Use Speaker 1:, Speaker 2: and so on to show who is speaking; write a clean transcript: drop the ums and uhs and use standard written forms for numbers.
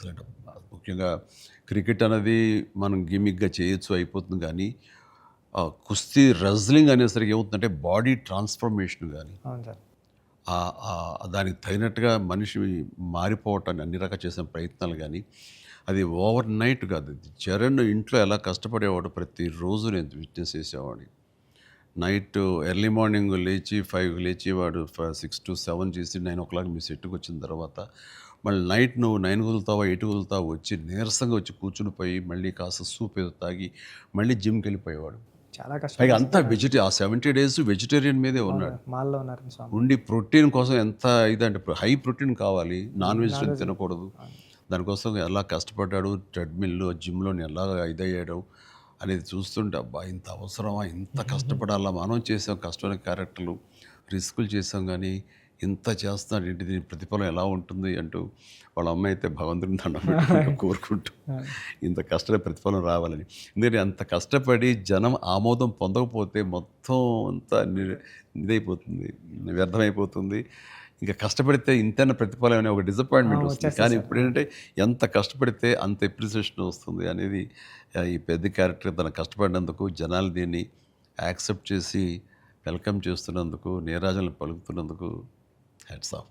Speaker 1: Excellent. ముఖ్యంగా cricket అనేది మనం గిమిక్‌గా చేయొచ్చు అయిపోతుంది గానీ, కుస్తీ రెజ్లింగ్ అనేసరికి ఏమవుతుందంటే బాడీ ట్రాన్స్‌ఫర్మేషన్ గాని,
Speaker 2: అవును సార్.
Speaker 1: దానికి తగినట్టుగా మనిషి మారిపోవటాన్ని అన్ని రకాలు చేసిన ప్రయత్నాలు గానీ, అది ఓవర్ నైట్ కాదు. అది చరణ్ ఇంట్లో ఎలా కష్టపడేవాడో ప్రతిరోజు నేను విట్నెస్ చేసేవాడిని. నైట్ ఎర్లీ మార్నింగ్ లేచి 5కి లేచి వాడు 6-7 చేసి 9:00 మీ సెట్‌కి వచ్చిన తర్వాత, మళ్ళీ నైట్ నువ్వు 9 కుదులుతావా, 8 కుదులుతావా వచ్చి నీరసంగా వచ్చి కూర్చుని పోయి, మళ్ళీ కాస్త సూప్ ఏదో తాగి, మళ్ళీ జిమ్‌కెళ్ళిపోయేవాడు.
Speaker 2: చాలా
Speaker 1: పైగా అంతా
Speaker 2: కష్టపడేస్తారు.
Speaker 1: ఆ 70 డేస్ వెజిటేరియన్ మీదే
Speaker 2: అవును.
Speaker 1: ఉన్నాడు.
Speaker 2: మాల్‌లో ఉన్నారు స్వామి.
Speaker 1: ఉండి ప్రోటీన్ కోసం ఎంత ఇదంటే హై ప్రోటీన్ కావాలి. Non
Speaker 2: non
Speaker 1: vegetarian
Speaker 2: veg.
Speaker 1: తినకూడదు.
Speaker 2: అవును.
Speaker 1: దానికోసం ఎలా కష్టపడ్డాడు, ట్రెడ్‌మిల్‌లో, జిమ్‌లోని ఎలా ఇదయ్యాడు అనేది చూస్తుంటే, అబ్బా! ఇంత అవసరమా? ఇంత కష్టపడాలా? మనం చేసాం కష్టమైన క్యారెక్టర్లు, రిస్కులు చేసాం గానీ, ఇంత చేస్తున్నాడు ఏంటి? దీని ప్రతిఫలం ఎలా ఉంటుంది? అంటూ వాళ్ళ అమ్మ అయితే భగవంతుడిని దండం పెట్టుకుంటూ, కోరుకుంటూ ఇంత కష్టమైన ప్రతిఫలం రావాలని. ఎందుకంటే అంత కష్టపడి జనం ఆమోదం పొందకపోతే మొత్తం అంతా ఇదైపోతుంది, వ్యర్థమైపోతుంది. ఇంక కష్టపడితే ఇంతైనా ప్రతిఫలం అనే ఒక డిసప్పాయింట్‌మెంట్ వస్తుంది.
Speaker 2: వచ్చేస్తది
Speaker 1: కానీ
Speaker 2: సార్.
Speaker 1: ఇప్పుడేంటంటే ఎంత కష్టపడితే అంత అప్రిసియేషన్ వస్తుంది అనేది ఈ పెద్ద క్యారెక్టర్ తను కష్టపడినందుకు జనాలు దీన్ని యాక్సెప్ట్ చేసి వెల్కమ్ చేస్తున్నందుకు, నీరాజనాలు పలుకుతున్నందుకు హ్యాట్స్ ఆఫ్.